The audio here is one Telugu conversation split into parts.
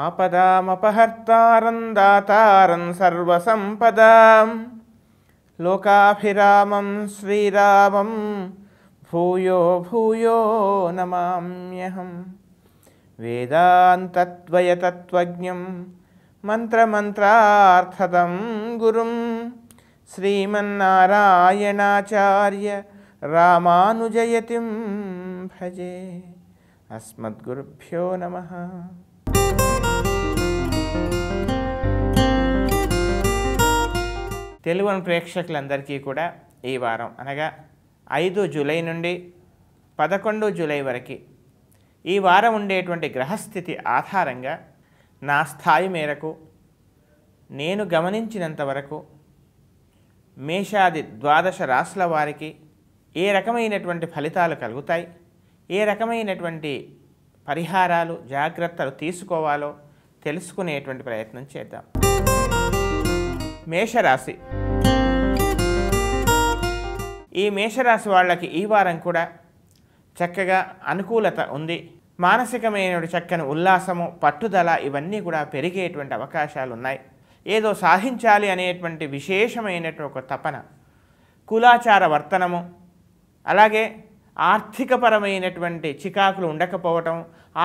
ఆపదామపహర్తారం దాతారం సర్వసంపదాం లోకాభిరామం శ్రీరామం భూయో భూయో నమామ్యహం. వేదాంతద్వయతత్వజ్ఞం మంత్రమంత్రార్థదం గురుం శ్రీమన్నారాయణాచార్య రామానుజయతిం భజే. అస్మద్గురుభ్యో నమః. తెలుగు ప్రేక్షకులందరికీ కూడా ఈ వారం అనగా 5 జూలై నుండి 11 జూలై వరకు ఈ వారం ఉండేటువంటి గ్రహస్థితి ఆధారంగా నా స్థాయి మేరకు నేను గమనించినంత వరకు మేషాది 12 రాశుల వారికి ఏ రకమైనటువంటి ఫలితాలు కలుగుతాయి, ఏ రకమైనటువంటి పరిహారాలు జాగ్రత్తలు తీసుకోవాలో తెలుసుకునేటువంటి ప్రయత్నం చేద్దాం. మేషరాశి. ఈ మేషరాశి వాళ్ళకి ఈ వారం కూడా చక్కగా అనుకూలత ఉంది. మానసికమైన చక్కని ఉల్లాసము, పట్టుదల ఇవన్నీ కూడా పెరిగేటువంటి అవకాశాలు ఉన్నాయి. ఏదో సాధించాలి అనేటువంటి విశేషమైనటువంటి ఒక తపన, కులాచార వర్తనము, అలాగే ఆర్థికపరమైనటువంటి చికాకులు ఉండకపోవటం,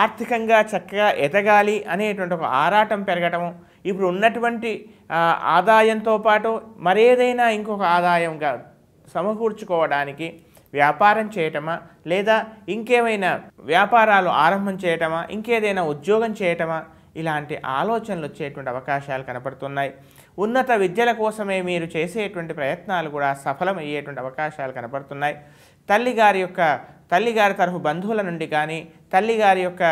ఆర్థికంగా చక్కగా ఎదగాలి అనేటువంటి ఒక ఆరాటం పెరగటము, ఇప్పుడు ఉన్నటువంటి ఆదాయంతో పాటు మరేదైనా ఇంకొక ఆదాయంగా సమకూర్చుకోవడానికి వ్యాపారం చేయటమా, లేదా ఇంకేమైనా వ్యాపారాలు ఆరంభం చేయటమా, ఇంకేదైనా ఉద్యోగం చేయటమా, ఇలాంటి ఆలోచనలు వచ్చేటువంటి అవకాశాలు కనపడుతున్నాయి. ఉన్నత విద్యల కోసమే మీరు చేసేటువంటి ప్రయత్నాలు కూడా సఫలమయ్యేటువంటి అవకాశాలు కనపడుతున్నాయి. తల్లిగారి తరఫు బంధువుల నుండి కానీ, తల్లిగారి యొక్క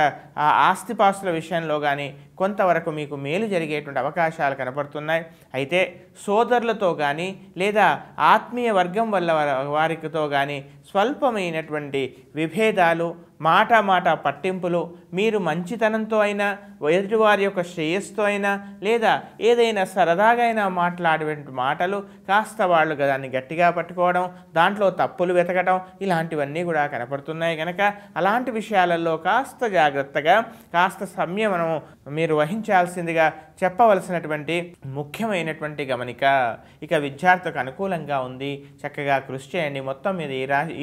ఆస్తిపాస్తుల విషయంలో కానీ కొంతవరకు మీకు మేలు జరిగేటువంటి అవకాశాలు కనపడుతున్నాయి. అయితే సోదరులతో కానీ లేదా ఆత్మీయ వర్గం వల్ల వారితో కానీ స్వల్పమైనటువంటి విభేదాలు, మాట పట్టింపులు, మీరు మంచితనంతో అయినా ఎదుటివారి యొక్క శ్రేయస్సుతో అయినా లేదా ఏదైనా సరదాగా అయినా మాట్లాడే మాటలు కాస్త వాళ్ళు దాన్ని గట్టిగా పట్టుకోవడం, దాంట్లో తప్పులు వెతకడం, ఇలాంటివన్నీ కూడా కనపడుతున్నాయి. కనుక అలాంటి విషయాలలో కాస్త జాగ్రత్తగా, కాస్త సంయమనం మీరు వహించాల్సిందిగా చెప్పవలసినటువంటి ముఖ్యమైనటువంటి గమనిక. ఇక విద్యార్థులకు అనుకూలంగా ఉంది, చక్కగా కృషి చేయండి. మొత్తం మీద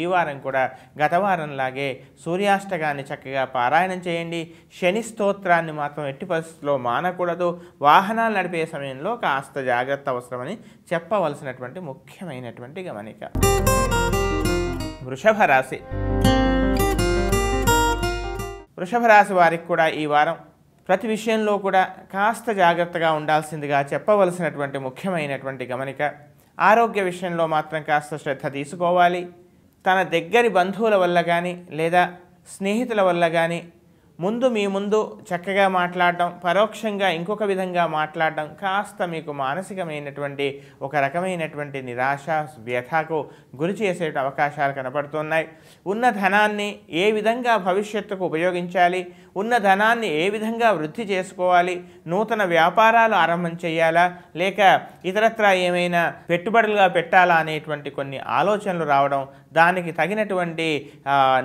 ఈ వారం కూడా గత వారంలాగే సూర్యాష్టకాన్ని చక్కగా పారాయణం చేయండి. శని స్తోత్రాన్ని మాత్రం ఎట్టి పరిస్థితుల్లో మానకూడదు. వాహనాలు నడిపే సమయంలో కాస్త జాగ్రత్త అవసరమని చెప్పవలసినటువంటి ముఖ్యమైనటువంటి గమనిక. వృషభ రాశి. వృషభ రాశి వారికి కూడా ఈ వారం ప్రతి విషయంలో కూడా కాస్త జాగ్రత్తగా ఉండాల్సిందిగా చెప్పవలసినటువంటి ముఖ్యమైనటువంటి గమనిక. ఆరోగ్య విషయంలో మాత్రం కాస్త శ్రద్ధ తీసుకోవాలి. తన దగ్గరి బంధువుల వల్ల కానీ లేదా స్నేహితుల వల్ల కానీ మీ ముందు చక్కగా మాట్లాడడం, పరోక్షంగా ఇంకొక విధంగా మాట్లాడడం కాస్త మీకు మానసికమైనటువంటి ఒక రకమైనటువంటి నిరాశ, వ్యథకు గురి చేసే అవకాశాలు కనపడుతున్నాయి. ఉన్న ధనాన్ని ఏ విధంగా భవిష్యత్తుకు ఉపయోగించాలి, ఉన్న ధనాన్ని ఏ విధంగా వృద్ధి చేసుకోవాలి, నూతన వ్యాపారాలు ఆరంభం చేయాలా లేక ఇతరత్రా ఏమైనా పెట్టుబడులుగా పెట్టాలా అనేటువంటి కొన్ని ఆలోచనలు రావడం, దానికి తగినటువంటి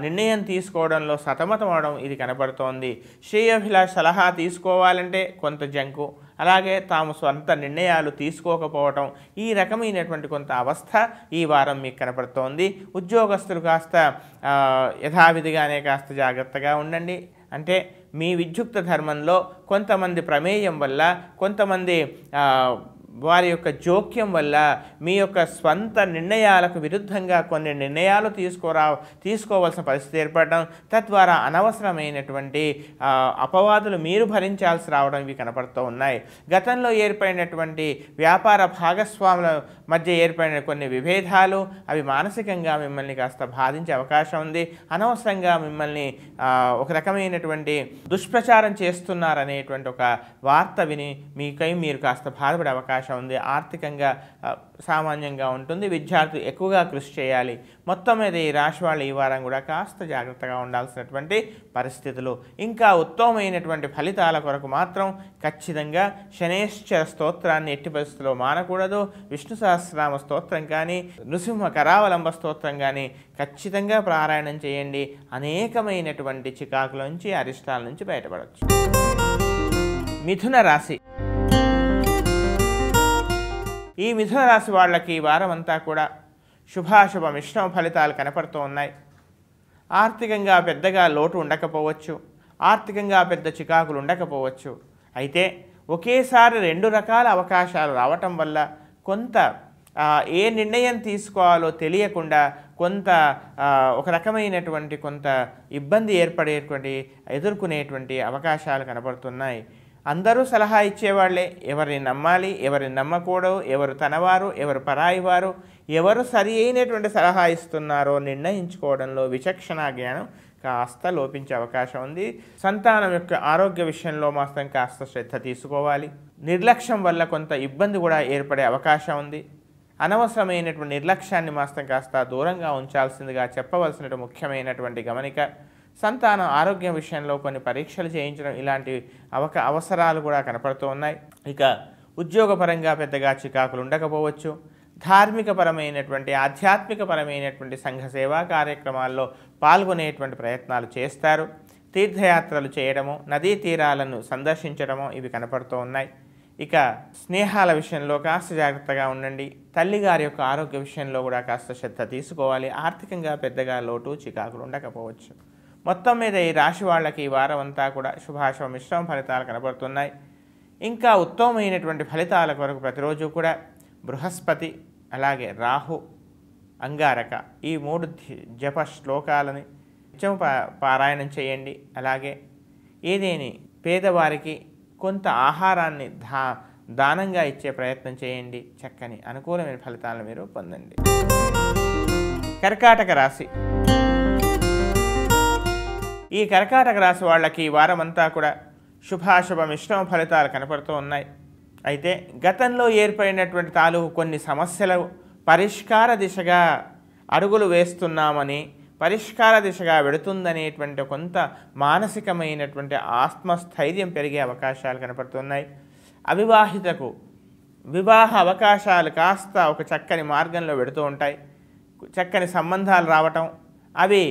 నిర్ణయం తీసుకోవడంలో సతమతం అవడం ఇది కనపడుతోంది. శ్రేయోభిలాష సలహా తీసుకోవాలంటే కొంత జంకు, అలాగే తాము స్వంత నిర్ణయాలు తీసుకోకపోవటం, ఈ రకమైనటువంటి కొంత అవస్థ ఈ వారం మీకు కనపడుతోంది. ఉద్యోగస్తులు కాస్త యథావిధిగానే కాస్త జాగ్రత్తగా ఉండండి. అంటే మీ విద్యుక్త ధర్మంలో కొంతమంది ప్రమేయం వల్ల, కొంతమంది వారి యొక్క జోక్యం వల్ల మీ యొక్క స్వంత నిర్ణయాలకు విరుద్ధంగా కొన్ని నిర్ణయాలు తీసుకోవాల్సిన పరిస్థితి ఏర్పడడం, తద్వారా అనవసరమైనటువంటి అపవాదులు మీరు భరించాల్సి రావడం ఇవి కనపడుతూ ఉన్నాయి. గతంలో ఏర్పడినటువంటి వ్యాపార భాగస్వాముల మధ్య ఏర్పడిన కొన్ని విభేదాలు అవి మానసికంగా మిమ్మల్ని కాస్త బాధించే అవకాశం ఉంది. అనవసరంగా మిమ్మల్ని ఒక రకమైనటువంటి దుష్ప్రచారం చేస్తున్నారనేటువంటి ఒక వార్త విని మీరు కాస్త బాధపడే అవకాశం ఉంది. ఆర్థికంగా సామాన్యంగా ఉంటుంది. విద్యార్థులు ఎక్కువగా కృషి చేయాలి. మొత్తం మీద ఈ రాశి వాళ్ళు ఈ వారం కూడా కాస్త జాగ్రత్తగా ఉండాల్సినటువంటి పరిస్థితులు. ఇంకా ఉత్తమమైనటువంటి ఫలితాల కొరకు మాత్రం ఖచ్చితంగా శనేశ్వర స్తోత్రాన్ని ఎట్టి పరిస్థితుల్లో మానకూడదు. విష్ణు సహస్రనామ స్తోత్రం కానీ, నృసింహ కరావలంబ స్తోత్రం కానీ ఖచ్చితంగా పారాయణం చేయండి. అనేకమైనటువంటి చికాకుల నుంచి, అరిష్టాల నుంచి బయటపడవచ్చు. మిథున రాశి. ఈ మిథున రాశి వాళ్ళకి ఈ వారం అంతా కూడా శుభాశుభ మిశ్రమ ఫలితాలు కనపడుతూ ఉన్నాయి. ఆర్థికంగా పెద్దగా లోటు ఉండకపోవచ్చు, ఆర్థికంగా పెద్ద చికాకులు ఉండకపోవచ్చు. అయితే ఒకేసారి 2 రకాల అవకాశాలు రావటం వల్ల కొంత ఏ నిర్ణయం తీసుకోవాలో తెలియకుండా కొంత ఒక రకమైనటువంటి కొంత ఇబ్బంది ఎదుర్కొనేటువంటి అవకాశాలు కనబడుతున్నాయి. అందరూ సలహా ఇచ్చేవాళ్లే, ఎవరిని నమ్మాలి, ఎవరిని నమ్మకూడదు, ఎవరు తనవారు, ఎవరు పరాయి వారు, ఎవరు సరి అయినటువంటి సలహా ఇస్తున్నారో నిర్ణయించుకోవడంలో విచక్షణ జ్ఞానం కాస్త లోపించే అవకాశం ఉంది. సంతానం యొక్క ఆరోగ్య విషయంలో మాత్రం కాస్త శ్రద్ధ తీసుకోవాలి. నిర్లక్ష్యం వల్ల కొంత ఇబ్బంది కూడా ఏర్పడే అవకాశం ఉంది. అనవసరమైనటువంటి నిర్లక్ష్యాన్ని మాత్రం కాస్త దూరంగా ఉంచాల్సిందిగా చెప్పవలసిన ముఖ్యమైనటువంటి గమనిక. సంతానం ఆరోగ్యం విషయంలో కొన్ని పరీక్షలు చేయించడం ఇలాంటి అవసరాలు కూడా కనపడుతూ ఉన్నాయి. ఇక ఉద్యోగపరంగా పెద్దగా చికాకులు ఉండకపోవచ్చు. ధార్మికపరమైనటువంటి ఆధ్యాత్మికపరమైనటువంటి సంఘ సేవా కార్యక్రమాల్లో పాల్గొనేటువంటి ప్రయత్నాలు చేస్తారు. తీర్థయాత్రలు చేయడము, నదీ తీరాలను సందర్శించడము ఇవి కనపడుతూ ఉన్నాయి. ఇక స్నేహాల విషయంలో కాస్త జాగ్రత్తగా ఉండండి. తల్లిగారి యొక్క ఆరోగ్య విషయంలో కూడా కాస్త శ్రద్ధ తీసుకోవాలి. ఆర్థికంగా పెద్దగా లోటు చికాకులు ఉండకపోవచ్చు. మొత్తం మీద ఈ రాశి వాళ్ళకి ఈ వారం అంతా కూడా శుభాశుభ మిశ్రమ ఫలితాలు కనబడుతున్నాయి. ఇంకా ఉత్తమమైనటువంటి ఫలితాల కొరకు ప్రతిరోజు కూడా బృహస్పతి, అలాగే రాహు, అంగారక ఈ 3 జప శ్లోకాలని నిత్యం పారాయణం చేయండి. అలాగే ఏదేని పేదవారికి కొంత ఆహారాన్ని దానంగా ఇచ్చే ప్రయత్నం చేయండి. చక్కని అనుకూలమైన ఫలితాలను మీరు పొందండి. కర్కాటక రాశి. ఈ కర్కాటక రాశి వాళ్ళకి ఈ వారం అంతా కూడా శుభాశుభ మిశ్రమ ఫలితాలు కనపడుతూ ఉన్నాయి. అయితే గతంలో ఏర్పడినటువంటి తాలూకు కొన్ని సమస్యలు పరిష్కార దిశగా అడుగులు వేస్తున్నామని, పరిష్కార దిశగా వెడుతుందనేటువంటి కొంత మానసికమైనటువంటి ఆత్మస్థైర్యం పెరిగే అవకాశాలు కనపడుతున్నాయి. అవివాహితకు వివాహ అవకాశాలు కాస్త ఒక చక్కని మార్గంలో వెడుతూ ఉంటాయి. చక్కని సంబంధాలు రావటం, అవి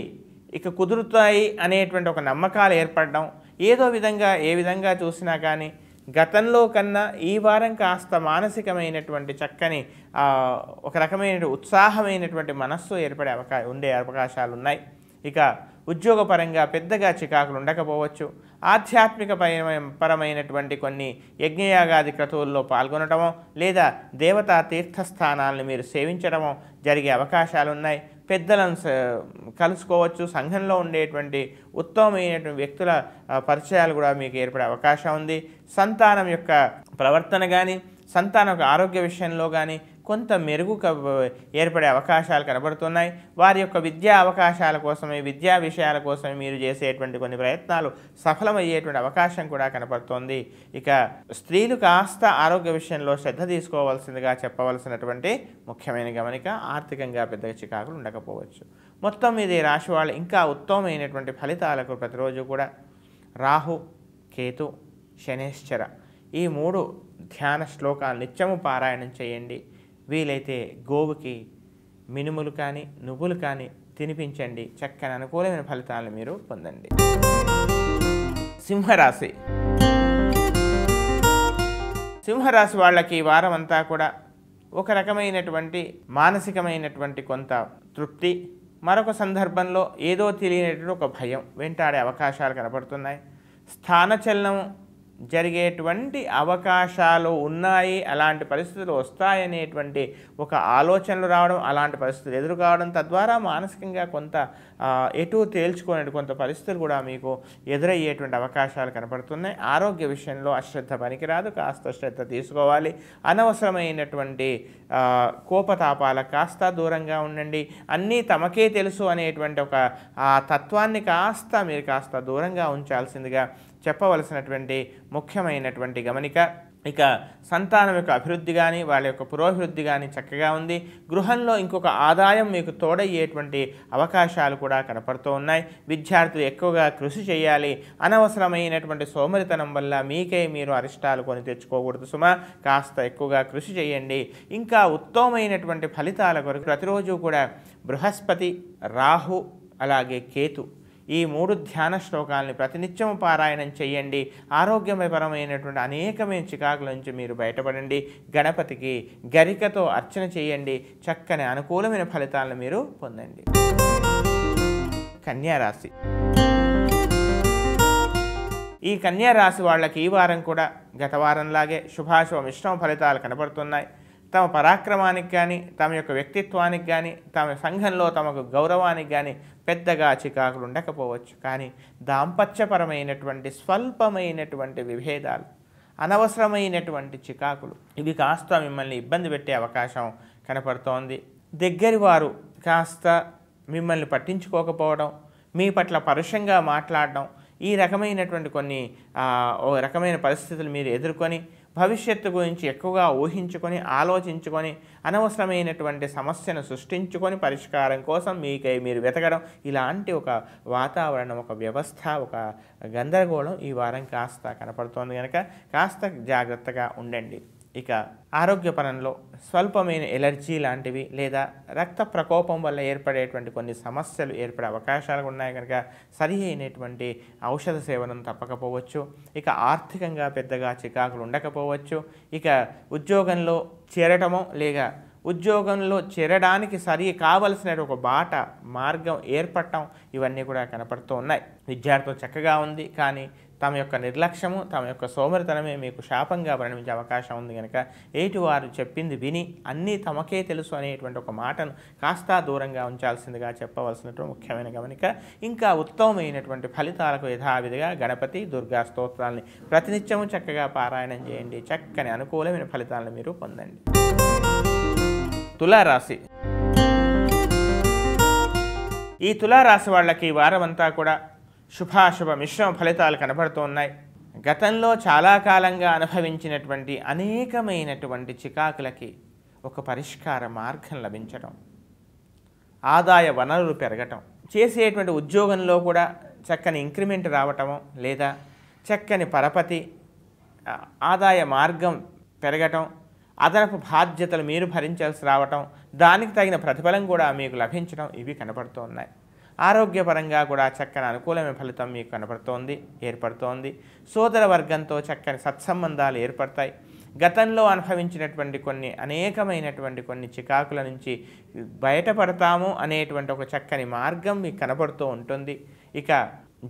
ఇక కుదురుతాయి అనేటువంటి ఒక నమ్మకాలు ఏర్పడడం, ఏదో విధంగా ఏ విధంగా చూసినా కానీ గతంలో కన్నా ఈ వారం కాస్త మానసికమైనటువంటి చక్కని ఒక రకమైన ఉత్సాహమైనటువంటి మనస్సు ఏర్పడే ఉండే అవకాశాలు ఉన్నాయి. ఇక ఉద్యోగపరంగా పెద్దగా చికాకులు ఉండకపోవచ్చు. ఆధ్యాత్మిక పరమైనటువంటి కొన్ని యజ్ఞయాగాది క్రతువుల్లో పాల్గొనటమో లేదా దేవతా తీర్థస్థానాలను మీరు సేవించడమో జరిగే అవకాశాలు ఉన్నాయి. పెద్దలను కలుసుకోవచ్చు. సంఘంలో ఉండేటువంటి ఉత్తమమైనటువంటి వ్యక్తుల పరిచయాలు కూడా మీకు ఏర్పడే అవకాశం ఉంది. సంతానం యొక్క ప్రవర్తన కానీ, సంతానం యొక్క ఆరోగ్య విషయంలో కానీ కొంత మెరుగు ఏర్పడే అవకాశాలు కనబడుతున్నాయి. వారి యొక్క విద్యా అవకాశాల కోసమే, విద్యా విషయాల కోసమే మీరు చేసేటువంటి కొన్ని ప్రయత్నాలు సఫలమయ్యేటువంటి అవకాశం కూడా కనబడుతోంది. ఇక స్త్రీలు కాస్త ఆరోగ్య విషయంలో శ్రద్ధ తీసుకోవాల్సిందిగా చెప్పవలసినటువంటి ముఖ్యమైన గమనిక. ఆర్థికంగా పెద్దగా చికాకులు ఉండకపోవచ్చు. మొత్తం మీద ఈ రాశి వాళ్ళు ఇంకా ఉత్తమమైనటువంటి ఫలితాలకు ప్రతిరోజు కూడా రాహు, కేతు, శనేశ్చర ఈ 3 ధ్యాన శ్లోకాలు నిత్యము పారాయణం చేయండి. వీలైతే గోవుకి మినుములు కానీ నువ్వులు కానీ తినిపించండి. చక్కని అనుకూలమైన ఫలితాలను మీరు పొందండి. సింహరాశి. సింహరాశి వాళ్ళకి ఈ వారం అంతా కూడా ఒక రకమైనటువంటి మానసికమైనటువంటి కొంత తృప్తి, మరొక సందర్భంలో ఏదో తెలియనటువంటి ఒక భయం వెంటాడే అవకాశాలు కనపడుతున్నాయి. స్థానచలనం జరిగేటువంటి అవకాశాలు ఉన్నాయి. అలాంటి పరిస్థితులు వస్తాయనేటువంటి ఒక ఆలోచనలు రావడం, అలాంటి పరిస్థితులు ఎదురు కావడం, తద్వారా మానసికంగా కొంత ఎటు తేల్చుకునే కొంత పరిస్థితులు కూడా మీకు ఎదురయ్యేటువంటి అవకాశాలు కనపడుతున్నాయి. ఆరోగ్య విషయంలో అశ్రద్ధ పనికిరాదు, కాస్త శ్రద్ధ తీసుకోవాలి. అనవసరమైనటువంటి కోపతాపాలకు కాస్త దూరంగా ఉండండి. అన్నీ తమకే తెలుసు అనేటువంటి ఒక తత్వాన్ని మీరు కాస్త దూరంగా ఉంచాల్సిందిగా చెప్పవలసినటువంటి ముఖ్యమైనటువంటి గమనిక. ఇక సంతానం యొక్క అభివృద్ధి కానీ వాళ్ళ యొక్క పురోభివృద్ధి కానీ చక్కగా ఉంది. గృహంలో ఇంకొక ఆదాయం మీకు తోడయ్యేటువంటి అవకాశాలు కూడా కనపడుతూ ఉన్నాయి. విద్యార్థులు ఎక్కువగా కృషి చేయాలి. అనవసరమైనటువంటి సోమరితనం వల్ల మీకే మీరు అరిష్టాలు కొని తెచ్చుకోకూడదు సుమా. కాస్త ఎక్కువగా కృషి చేయండి. ఇంకా ఉత్తమమైనటువంటి ఫలితాల కొరకు ప్రతిరోజు కూడా బృహస్పతి, రాహు, అలాగే కేతు ఈ 3 ధ్యాన శ్లోకాలని ప్రతినిత్యం పారాయణం చేయండి. ఆరోగ్యపరమైనటువంటి అనేకమైన చికాకుల నుంచి మీరు బయటపడండి. గణపతికి గరికతో అర్చన చేయండి. చక్కని అనుకూలమైన ఫలితాలను మీరు పొందండి. కన్యా రాశి. ఈ కన్యా రాశి వాళ్ళకి ఈ వారం కూడా గత వారంలాగే శుభాశుభ మిశ్రమ ఫలితాలు కనబడుతున్నాయి. తమ పరాక్రమానికి కానీ, తమ యొక్క వ్యక్తిత్వానికి కానీ, తమ సంఘంలో తమకు గౌరవానికి కానీ పెద్దగా చికాకులు ఉండకపోవచ్చు. కానీ దాంపత్యపరమైనటువంటి స్వల్పమైనటువంటి విభేదాలు, అనవసరమైనటువంటి చికాకులు, ఇవి కాస్త మిమ్మల్ని ఇబ్బంది పెట్టే అవకాశం కనపడుతోంది. దగ్గరి వారు కాస్త మిమ్మల్ని పట్టించుకోకపోవడం, మీ పట్ల పరుషంగా మాట్లాడడం, ఈ రకమైనటువంటి ఓ రకమైన పరిస్థితులు మీరు ఎదుర్కొని భవిష్యత్తు గురించి ఎక్కువగా ఊహించుకొని ఆలోచించుకొని అనవసరమైనటువంటి సమస్యను సృష్టించుకొని పరిష్కారం కోసం మీకై మీరు వెతకడం, ఇలాంటి ఒక వాతావరణం, ఒక వ్యవస్థ, ఒక గందరగోళం ఈ వారం కాస్త కనపడుతోంది కనుక కాస్త జాగ్రత్తగా ఉండండి. ఇక ఆరోగ్యపరంలో స్వల్పమైన ఎలర్జీ లాంటివి లేదా రక్త ప్రకోపం వల్ల ఏర్పడేటువంటి కొన్ని సమస్యలు ఏర్పడే అవకాశాలు ఉన్నాయి కనుక సరి అయినటువంటి ఔషధ సేవనం తప్పకపోవచ్చు. ఇక ఆర్థికంగా పెద్దగా చికాకులు ఉండకపోవచ్చు. ఇక ఉద్యోగంలో చేరటమో లేక ఉద్యోగంలో చేరడానికి సరి కావలసిన ఒక బాట మార్గం ఏర్పడటం, ఇవన్నీ కూడా కనపడుతూ ఉన్నాయి. విద్యార్థులు చక్కగా ఉంది, కానీ తమ యొక్క నిర్లక్ష్యము, తమ యొక్క సోమరితనమే మీకు శాపంగా పరిణమించే అవకాశం ఉంది కనుక ఎదుటివారు చెప్పింది విని అన్నీ తమకే తెలుసు అనేటువంటి ఒక మాటను కాస్త దూరంగా ఉంచాల్సిందిగా చెప్పవలసినటువంటి ముఖ్యమైన గమనిక. ఇంకా ఉత్తమమైనటువంటి ఫలితాలకు యథావిధిగా గణపతి, దుర్గా స్తోత్రాలని ప్రతినిత్యము చక్కగా పారాయణం చేయండి. చక్కని అనుకూలమైన ఫలితాలను మీరు పొందండి. తులారాశి. ఈ తులారాశి వాళ్ళకి ఈ వారమంతా కూడా శుభాశుభ మిశ్రమ ఫలితాలు కనబడుతూ ఉన్నాయి. గతంలో చాలా కాలంగా అనుభవించినటువంటి అనేకమైనటువంటి చికాకులకి ఒక పరిష్కార మార్గం లభించడం, ఆదాయ వనరులు పెరగటం, చేసేటువంటి ఉద్యోగంలో కూడా చక్కని ఇంక్రిమెంట్ రావటము లేదా చక్కని పరపతి, ఆదాయ మార్గం పెరగటం, అదనపు బాధ్యతలు మీరు భరించాల్సి రావటం, దానికి తగిన ప్రతిఫలం కూడా మీకు లభించడం, ఇవి కనపడుతూ ఉన్నాయి. ఆరోగ్యపరంగా కూడా చక్కని అనుకూలమైన ఫలితం మీకు ఏర్పడుతోంది. సోదర వర్గంతో చక్కని సత్సంబంధాలు ఏర్పడతాయి. గతంలో అనుభవించినటువంటి అనేకమైనటువంటి కొన్ని చికాకుల నుంచి బయటపడతాము అనేటువంటి ఒక చక్కని మార్గం మీకు కనపడుతూ ఉంటుంది. ఇక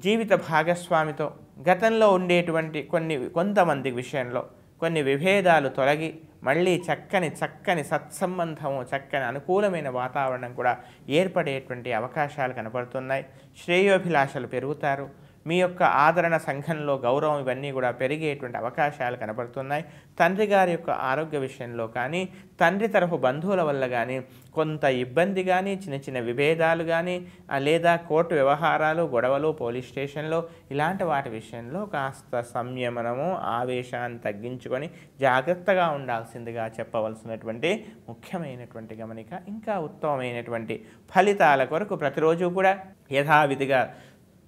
జీవిత భాగస్వామితో గతంలో ఉండేటువంటి కొంతమంది విషయంలో కొన్ని విభేదాలు తొలగి మళ్ళీ చక్కని సత్సంబంధము, చక్కని అనుకూలమైన వాతావరణం కూడా ఏర్పడేటువంటి అవకాశాలు కనపడుతున్నాయి. శ్రేయోభిలాషలు పెరుగుతారు. మీ యొక్క ఆదరణ, సంఘంలో గౌరవం, ఇవన్నీ కూడా పెరిగేటువంటి అవకాశాలు కనపడుతున్నాయి. తండ్రి గారి యొక్క ఆరోగ్య విషయంలో కానీ, తండ్రి తరఫు బంధువుల వల్ల కానీ కొంత ఇబ్బంది కానీ, చిన్న విభేదాలు కానీ, లేదా కోర్టు వ్యవహారాలు, గొడవలు, పోలీస్ స్టేషన్లో ఇలాంటి వాటి విషయంలో కాస్త సంయమనము, ఆవేశాన్ని తగ్గించుకొని జాగ్రత్తగా ఉండాల్సిందిగా చెప్పవలసినటువంటి ముఖ్యమైనటువంటి గమనిక. ఇంకా ఉత్తమమైనటువంటి ఫలితాల కొరకు ప్రతిరోజు కూడా యథావిధిగా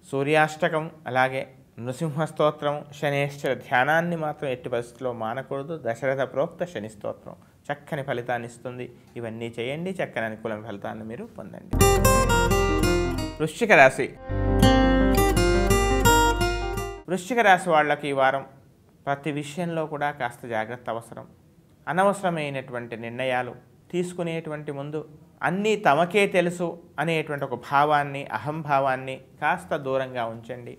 సూర్యాష్టకం, అలాగే నృసింహస్తోత్రం, శనేశ్వర ధ్యానాన్ని మాత్రం ఎట్టి పరిస్థితుల్లో మానకూడదు. దశరథ ప్రోక్త శని స్తోత్రం చక్కని ఫలితాన్ని ఇస్తుంది. ఇవన్నీ చేయండి, చక్కని అనుకూలమైన ఫలితాన్ని మీరు పొందండి. వృశ్చిక రాశి. వృశ్చిక రాశి వాళ్ళకి ఈ వారం ప్రతి విషయంలో కూడా కాస్త జాగ్రత్త అవసరం. అనవసరమైనటువంటి నిర్ణయాలు తీసుకునేటువంటి ముందు అన్నీ తమకే తెలుసు అనేటువంటి ఒక భావాన్ని, అహంభావాన్ని కాస్త దూరంగా ఉంచండి.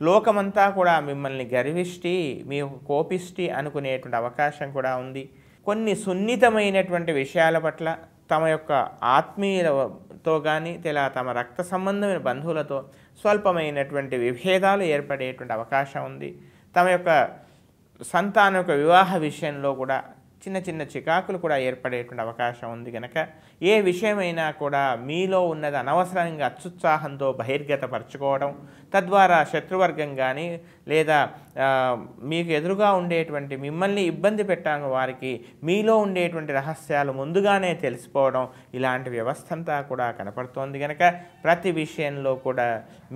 లోకమంతా కూడా మిమ్మల్ని గర్విష్టి, మీ కోపిష్టి అనుకునేటువంటి అవకాశం కూడా ఉంది. కొన్ని సున్నితమైనటువంటి విషయాల పట్ల తమ యొక్క ఆత్మీయులతో కానీ తమ రక్త సంబంధమైన బంధువులతో స్వల్పమైనటువంటి విభేదాలు ఏర్పడేటువంటి అవకాశం ఉంది. తమ యొక్క సంతానం యొక్క వివాహ విషయంలో కూడా చిన్న చికాకులు కూడా ఏర్పడేటువంటి అవకాశం ఉంది కనుక ఏ విషయమైనా కూడా మీలో ఉన్నది అనవసరంగా అత్యుత్సాహంతో బహిర్గతపరచుకోవడం, తద్వారా శత్రువర్గం కానీ లేదా మీకు ఎదురుగా ఉండేటువంటి మిమ్మల్ని ఇబ్బంది పెట్టాలని వారికి మీలో ఉండేటువంటి రహస్యాలు ముందుగానే తెలిసిపోవడం, ఇలాంటి వ్యవస్థ అంతా కూడా కనపడుతోంది కనుక ప్రతి విషయంలో కూడా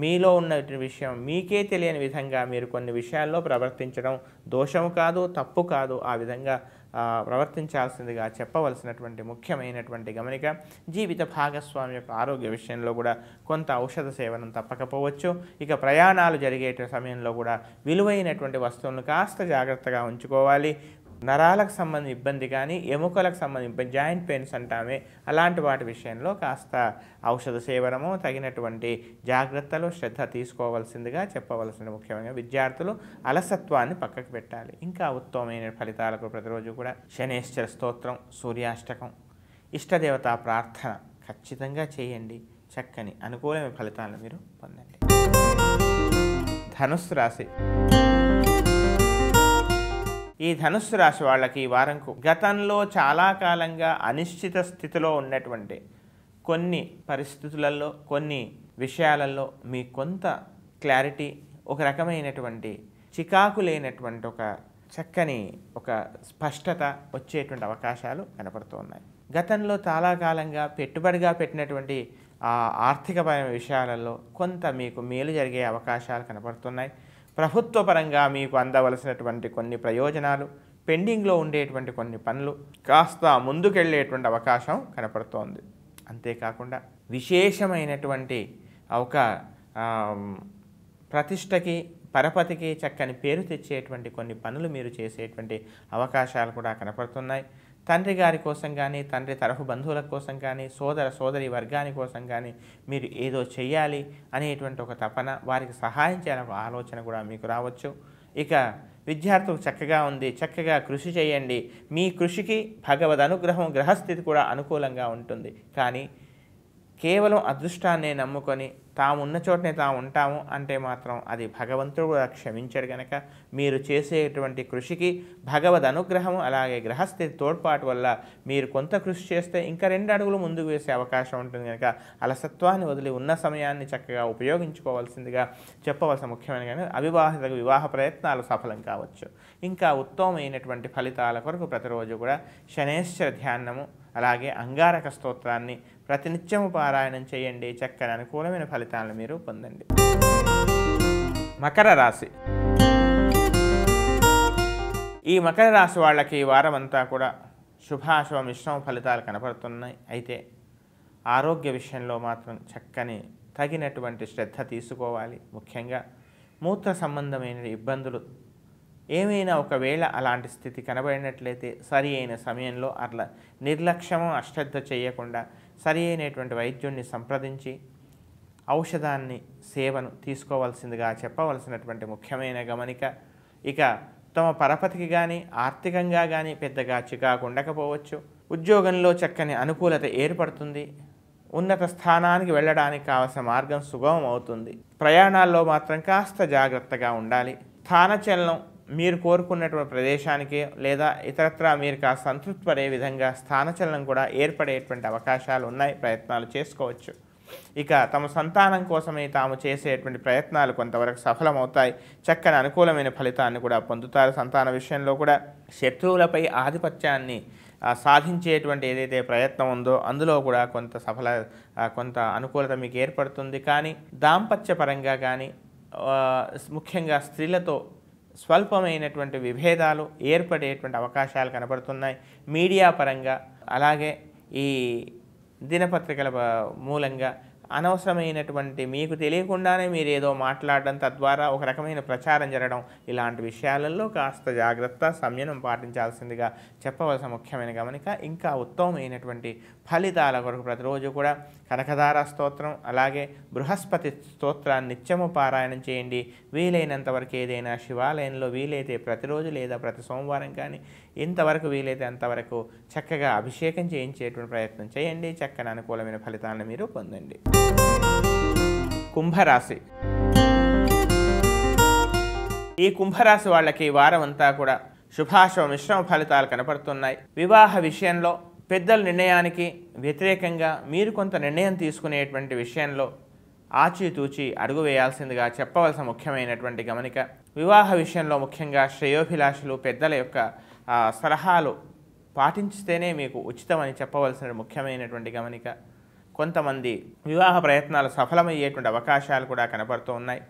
మీలో ఉన్న విషయం మీకే తెలియని విధంగా మీరు కొన్ని విషయాల్లో ప్రవర్తించడం దోషము కాదు, తప్పు కాదు. ఆ విధంగా ప్రవర్తించాల్సిందిగా చెప్పవలసినటువంటి ముఖ్యమైనటువంటి గమనిక. జీవిత భాగస్వామి యొక్క ఆరోగ్య విషయంలో కూడా కొంత ఔషధ సేవనం తప్పకపోవచ్చు. ఇక ప్రయాణాలు జరిగే సమయంలో కూడా విలువైనటువంటి వస్తువులను కాస్త జాగ్రత్తగా ఉంచుకోవాలి. నరాలకు సంబంధించిన ఇబ్బంది కానీ ఎముకలకు సంబంధించిన జాయింట్ పెయిన్స్ అంటామే అలాంటి వాటి విషయంలో కాస్త ఔషధ సేవనము తగినటువంటి జాగ్రత్తలు శ్రద్ధ తీసుకోవాల్సిందిగా చెప్పవలసిన ముఖ్యమైన విద్యార్థులు అలసత్వాన్ని పక్కకు పెట్టాలి. ఇంకా ఉత్తమమైన ఫలితాలకు ప్రతిరోజు కూడా శనేశ్వర స్తోత్రం, సూర్యాష్టకం, ఇష్టదేవతా ప్రార్థన ఖచ్చితంగా చేయండి. చక్కని అనుకూలమైన ఫలితాలను మీరు పొందండి. ధనుస్సు రాశి. ఈ ధనుస్సు రాశి వాళ్ళకి ఈ వారంకు గతంలో చాలా కాలంగా అనిశ్చిత స్థితిలో ఉన్నటువంటి కొన్ని పరిస్థితులలో కొన్ని విషయాలలో మీ కొంత క్లారిటీ, ఒక రకమైనటువంటి చికాకు లేనటువంటి ఒక చక్కని ఒక స్పష్టత వచ్చేటువంటి అవకాశాలు కనపడుతూ ఉన్నాయి. గతంలో చాలా కాలంగా పెట్టుబడిగా పెట్టినటువంటి ఆర్థికపరమైన విషయాలలో కొంత మీకు మేలు జరిగే అవకాశాలు కనపడుతున్నాయి. ప్రభుత్వ పరంగా మీకు అందవలసినటువంటి కొన్ని ప్రయోజనాలు, పెండింగ్లో ఉండేటువంటి కొన్ని పనులు కాస్త ముందుకెళ్ళేటువంటి అవకాశం కనపడుతోంది. అంతేకాకుండా విశేషమైనటువంటి ఒక ప్రతిష్టకి పరపతికి చక్కని పేరు తెచ్చేటువంటి కొన్ని పనులు మీరు చేసేటువంటి అవకాశాలు కూడా కనపడుతున్నాయి. తండ్రి గారి కోసం కానీ, తండ్రి తరఫు బంధువుల కోసం కానీ, సోదర సోదరి వర్గాని కోసం కానీ మీరు ఏదో చెయ్యాలి అనేటువంటి ఒక తపన, వారికి సహాయం చేయాలనే ఒక ఆలోచన కూడా మీకు రావచ్చు. ఇక విద్యార్థులకు చక్కగా ఉంది, చక్కగా కృషి చేయండి. మీ కృషికి భగవద్ అనుగ్రహం, గ్రహస్థితి కూడా అనుకూలంగా ఉంటుంది. కానీ కేవలం అదృష్టాన్నే నమ్ముకొని తామున్న చోటనే తాము ఉంటాము అంటే మాత్రం అది భగవంతుడు కూడా క్షమించడు. కనుక మీరు చేసేటువంటి కృషికి భగవద్ అనుగ్రహం అలాగే గ్రహస్థితి తోడ్పాటు వల్ల మీరు కొంత కృషి చేస్తే ఇంకా 2 అడుగులు ముందుకు వేసే అవకాశం ఉంటుంది. కనుక అలసత్వాన్ని వదిలి ఉన్న సమయాన్ని చక్కగా ఉపయోగించుకోవాల్సిందిగా చెప్పవలసిన ముఖ్యమైన అవివాహిత వివాహ ప్రయత్నాలు సఫలం కావచ్చు. ఇంకా ఉత్తమమైనటువంటి ఫలితాల కొరకు ప్రతిరోజు కూడా శనేశ్వర ధ్యానము అలాగే అంగారక స్తోత్రాన్ని ప్రతినిత్యము పారాయణం చేయండి. చక్కని అనుకూలమైన ఫలితాలను మీరు పొందండి. మకర రాశి. ఈ మకర రాశి వాళ్ళకి ఈ వారం అంతా కూడా శుభాశుభ మిశ్రమ ఫలితాలు కనపడుతున్నాయి. అయితే ఆరోగ్య విషయంలో మాత్రం చక్కని తగినటువంటి శ్రద్ధ తీసుకోవాలి. ముఖ్యంగా మూత్ర సంబంధమైన ఇబ్బందులు ఏమైనా ఒకవేళ అలాంటి స్థితి కనబడినట్లయితే సరి అయిన సమయంలో అట్లా నిర్లక్ష్యము అశ్రద్ధ చేయకుండా సరి అయినటువంటి వైద్యుడిని సంప్రదించి ఔషధాన్ని సేవను తీసుకోవాల్సిందిగా చెప్పవలసినటువంటి ముఖ్యమైన గమనిక. ఇక తమ పరపతికి కానీ ఆర్థికంగా కానీ పెద్దగా చికాకు ఉండకపోవచ్చు. ఉద్యోగంలో చక్కని అనుకూలత ఏర్పడుతుంది. ఉన్నత స్థానానికి వెళ్ళడానికి కావాల్సిన మార్గం సుగమం అవుతుంది. ప్రయాణాల్లో మాత్రం కాస్త జాగ్రత్తగా ఉండాలి. స్థానచలనం మీరు కోరుకున్నటువంటి ప్రదేశానికి లేదా ఇతరత్రా మీరు కాస్త సంతృప్తి పడే విధంగా స్థానచలనం కూడా ఏర్పడేటువంటి అవకాశాలు ఉన్నాయి. ప్రయత్నాలు చేసుకోవచ్చు. ఇక తమ సంతానం కోసమే తాము చేసేటువంటి ప్రయత్నాలు కొంతవరకు సఫలమవుతాయి. చక్కని అనుకూలమైన ఫలితాన్ని కూడా పొందుతారు. సంతాన విషయంలో కూడా శత్రువులపై ఆధిపత్యాన్ని సాధించేటువంటి ఏదైతే ప్రయత్నం ఉందో అందులో కూడా కొంత అనుకూలత మీకు ఏర్పడుతుంది. కానీ దాంపత్యపరంగా కానీ ముఖ్యంగా స్త్రీలతో స్వల్పమైనటువంటి విభేదాలు ఏర్పడేటువంటి అవకాశాలు కనబడుతున్నాయి. మీడియా పరంగా అలాగే ఈ దినపత్రికల మూలంగా అనవసరమైనటువంటి మీకు తెలియకుండానే మీరు ఏదో మాట్లాడడం తద్వారా ఒక రకమైన ప్రచారం జరగడం ఇలాంటి విషయాలలో కాస్త జాగ్రత్త సంయమనం పాటించాల్సిందిగా చెప్పవలసిన ముఖ్యమైన గమనిక. ఇంకా ఉత్తమమైనటువంటి ఫలితాల కొరకు ప్రతిరోజు కూడా కనకధార స్తోత్రం అలాగే బృహస్పతి స్తోత్రాన్ని నిత్యము పారాయణం చేయండి. వీలైనంత వరకు ఏదైనా శివాలయంలో వీలైతే ప్రతిరోజు లేదా ప్రతి సోమవారం కానీ ఎంతవరకు వీలైతే అంతవరకు చక్కగా అభిషేకం చేయించేటువంటి ప్రయత్నం చేయండి. చక్కని అనుకూలమైన ఫలితాలను మీరు పొందండి. కుంభరాశి. ఈ కుంభరాశి వాళ్ళకి ఈ వారం అంతా కూడా శుభాశుభ మిశ్రమ ఫలితాలు కనపడుతున్నాయి. వివాహ విషయంలో పెద్దల నిర్ణయానికి వ్యతిరేకంగా మీరు కొంత నిర్ణయం తీసుకునేటువంటి విషయంలో ఆచితూచి అడుగు వేయాల్సిందిగా చెప్పవలసిన ముఖ్యమైనటువంటి గమనిక. వివాహ విషయంలో ముఖ్యంగా శ్రేయోభిలాషులు పెద్దల యొక్క సలహాలు పాటించితేనే మీకు ఉచితమని చెప్పవలసిన ముఖ్యమైనటువంటి గమనిక. కొంతమంది వివాహ ప్రయత్నాలు సఫలమయ్యేటువంటి అవకాశాలు కూడా కనపడుతూ ఉన్నాయి.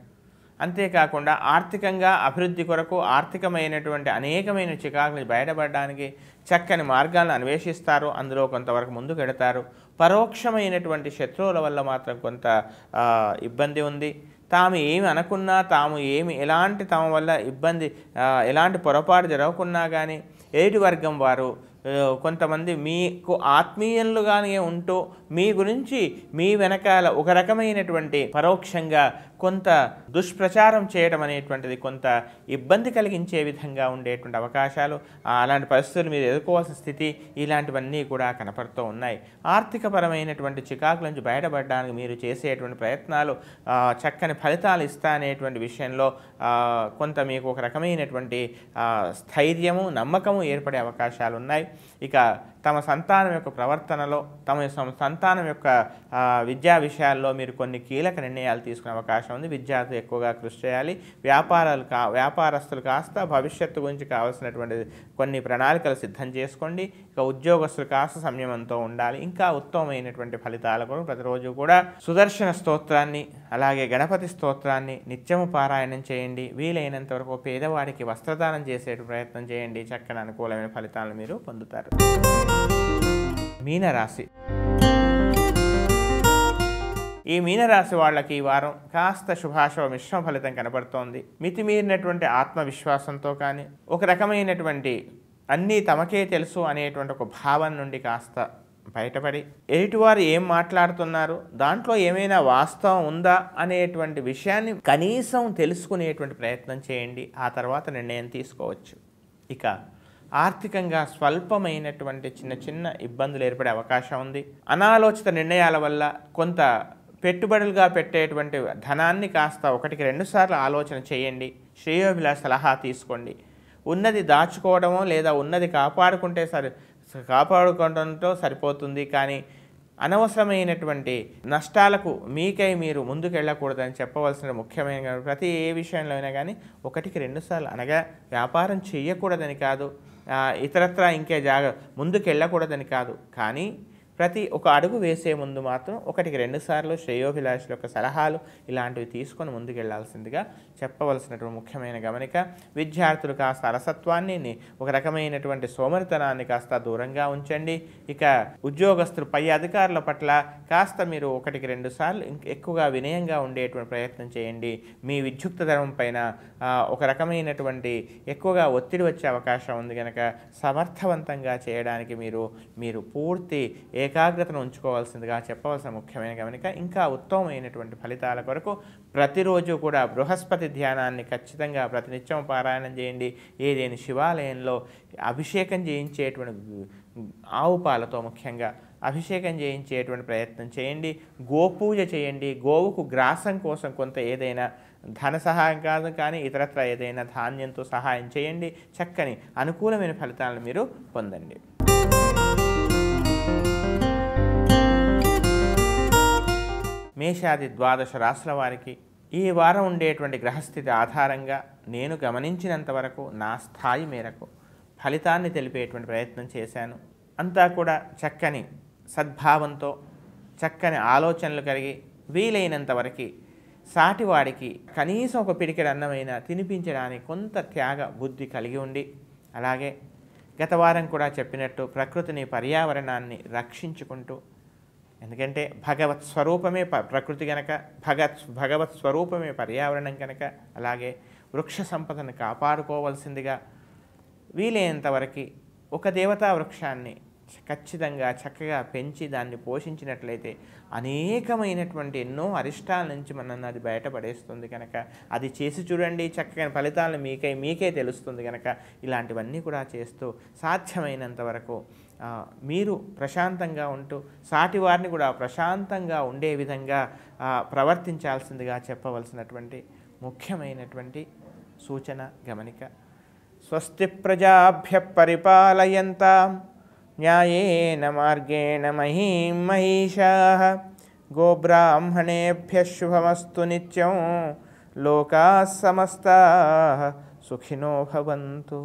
అంతేకాకుండా ఆర్థికంగా అభివృద్ధి కొరకు ఆర్థికమైనటువంటి అనేకమైన చికాకులు బయటపడడానికి చక్కని మార్గాలను అన్వేషిస్తారు. అందులో కొంతవరకు ముందుకెడతారు. పరోక్షమైనటువంటి శత్రువుల వల్ల మాత్రం కొంత ఇబ్బంది ఉంది. తాము ఏమి అనుకున్నా, తాము ఎలాంటి తమ వల్ల ఇబ్బంది ఎలాంటి పొరపాటు జరగకున్నా కానీ ఎదుటి వర్గం వారు కొంతమంది మీకు ఆత్మీయులుగానే ఉంటూ మీ గురించి మీ వెనకాల ఒక రకమైనటువంటి పరోక్షంగా కొంత దుష్ప్రచారం చేయడం అనేటువంటిది కొంత ఇబ్బంది కలిగించే విధంగా ఉండేటువంటి అవకాశాలు, అలాంటి పరిస్థితులు మీరు ఎదుర్కోవాల్సిన స్థితి ఇలాంటివన్నీ కూడా కనపడుతూ ఉన్నాయి. ఆర్థికపరమైనటువంటి చికాకుల నుంచి బయటపడడానికి మీరు చేసేటువంటి ప్రయత్నాలు చక్కని ఫలితాలు ఇస్తాయనేటువంటి విషయంలో కొంత మీకు ఒక రకమైనటువంటి స్థైర్యము, నమ్మకము ఏర్పడే అవకాశాలు ఉన్నాయి. ఇక తమ సంతానం యొక్క ప్రవర్తనలో, తమ సంతానం యొక్క విద్యా విషయాల్లో మీరు కొన్ని కీలక నిర్ణయాలు తీసుకునే అవకాశం ఉంది. విద్యార్థులు ఎక్కువగా కృషి చేయాలి. వ్యాపారస్తులు కాస్త భవిష్యత్తు గురించి కావాల్సినటువంటి కొన్ని ప్రణాళికలు సిద్ధం చేసుకోండి. ఇక ఉద్యోగస్తులు కాస్త సంయమంతో ఉండాలి. ఇంకా ఉత్తమమైనటువంటి ఫలితాల కొరకు ప్రతిరోజు కూడా సుదర్శన స్తోత్రాన్ని, అలాగే గణపతి స్తోత్రాన్ని నిత్యము పారాయణం చేయండి. వీలైనంత వరకు పేదవాడికి వస్త్రదానం చేసే ప్రయత్నం చేయండి. చక్కని అనుకూలమైన ఫలితాలను మీరు పొందుతారు. మీనరాశి. ఈ మీనరాశి వాళ్ళకి ఈ వారం కాస్త శుభాశుభ మిశ్రమ ఫలితం కనబడుతోంది. మితిమీరినటువంటి ఆత్మవిశ్వాసంతో కానీ, ఒక రకమైనటువంటి అన్నీ తమకే తెలుసు అనేటువంటి ఒక భావన నుండి కాస్త బయటపడి, ఎదుటివారు ఏం మాట్లాడుతున్నారు, దాంట్లో ఏమైనా వాస్తవం ఉందా అనేటువంటి విషయాన్ని కనీసం తెలుసుకునేటువంటి ప్రయత్నం చేయండి. ఆ తర్వాత నిర్ణయం తీసుకోవచ్చు. ఇక ఆర్థికంగా స్వల్పమైనటువంటి చిన్న ఇబ్బందులు ఏర్పడే అవకాశం ఉంది. అనాలోచిత నిర్ణయాల వల్ల కొంత పెట్టుబడులుగా పెట్టేటువంటి ధనాన్ని కాస్త 1-2 సార్లు ఆలోచన చేయండి. శ్రేయోభిలాష సలహా తీసుకోండి. ఉన్నది దాచుకోవడమో లేదా ఉన్నది కాపాడుకోవడంతో సరిపోతుంది. కానీ అనవసరమైనటువంటి నష్టాలకు మీకై మీరు ముందుకు వెళ్ళకూడదని చెప్పవలసిన ముఖ్యమైన ప్రతి ఏ విషయంలో అయినా కానీ 1-2 సార్లు, అనగా వ్యాపారం చేయకూడదని కాదు, ఇతరత్రా ఇంకే ముందుకు వెళ్ళకూడదని కాదు, కానీ ప్రతి ఒక అడుగు వేసే ముందు మాత్రం 1-2 సార్లు శ్రేయోభిలాషుల యొక్క సలహాలు ఇలాంటివి తీసుకొని ముందుకు వెళ్లాల్సిందిగా చెప్పవలసినటువంటి ముఖ్యమైన గమనిక. విద్యార్థులు కాస్త అలసత్వాన్ని, ఒక రకమైనటువంటి సోమరితనాన్ని కాస్త దూరంగా ఉంచండి. ఇక ఉద్యోగస్తులు, పై అధికారుల పట్ల కాస్త మీరు 1-2 సార్లు ఎక్కువగా వినయంగా ఉండేటువంటి ప్రయత్నం చేయండి. మీ విద్యుక్త ధర్మం పైన ఒక రకమైనటువంటి ఎక్కువగా ఒత్తిడి వచ్చే అవకాశం ఉంది కనుక సమర్థవంతంగా చేయడానికి మీరు పూర్తి ఏకాగ్రతను ఉంచుకోవాల్సిందిగా చెప్పవలసిన ముఖ్యమైన గమనిక. ఇంకా ఉత్తమమైనటువంటి ఫలితాల కొరకు ప్రతిరోజు కూడా బృహస్పతి ధ్యానాన్ని ఖచ్చితంగా ప్రతినిత్యం పారాయణం చేయండి. ఏదైనా శివాలయంలో అభిషేకం చేయించేటువంటి ఆవు పాలతో ముఖ్యంగా అభిషేకం చేయించేటువంటి ప్రయత్నం చేయండి. గోపూజ చేయండి. గోవుకు గ్రాసం కోసం కొంత ఏదైనా ధన సహాయం కాదు కానీ ఇతరత్ర ఏదైనా ధాన్యంతో సహాయం చేయండి. చక్కని అనుకూలమైన ఫలితాలను మీరు పొందండి. మేషాది 12 రాశుల వారికి ఈ వారం ఉండేటువంటి గ్రహస్థితి ఆధారంగా నేను గమనించినంత వరకు నా స్థాయి మేరకు ఫలితాన్ని తెలిపేటువంటి ప్రయత్నం చేశాను. అంతా కూడా చక్కని సద్భావంతో, చక్కని ఆలోచనలు కలిగి, వీలైనంత వరకు సాటివాడికి కనీసం ఒక పిడికెడు అన్నమైనా తినిపించడానికి కొంత త్యాగ బుద్ధి కలిగి ఉండి, అలాగే గత వారం కూడా చెప్పినట్టు ప్రకృతిని, పర్యావరణాన్ని రక్షించుకుంటూ, ఎందుకంటే భగవత్ స్వరూపమే ప్రకృతి కనుక, భగవత్ స్వరూపమే పర్యావరణం కనుక, అలాగే వృక్ష సంపదను కాపాడుకోవాల్సిందిగా వీలైనంతవరకు ఒక దేవతా వృక్షాన్ని ఖచ్చితంగా చక్కగా పెంచి దాన్ని పోషించినట్లయితే అనేకమైనటువంటి ఎన్నో అరిష్టాల నుంచి మనల్ని అది బయటపడేస్తుంది కనుక అది చేసి చూడండి. చక్కగా ఫలితాలను మీకే తెలుస్తుంది కనుక ఇలాంటివన్నీ కూడా చేస్తూ సాధ్యమైనంత వరకు మీరు ప్రశాంతంగా ఉంటూ సాటివారిని కూడా ప్రశాంతంగా ఉండే విధంగా ప్రవర్తించాల్సిందిగా చెప్పవలసినటువంటి ముఖ్యమైనటువంటి సూచన గమనిక. స్వస్తి ప్రజాభ్య పరిపాలయంతాం న్యాయేన మార్గేణ మహీం మహిషాః గోబ్రాహ్మణేభ్యః శుభమస్తు నిత్యం లోకాః సమస్తాః సుఖినో భవంతు.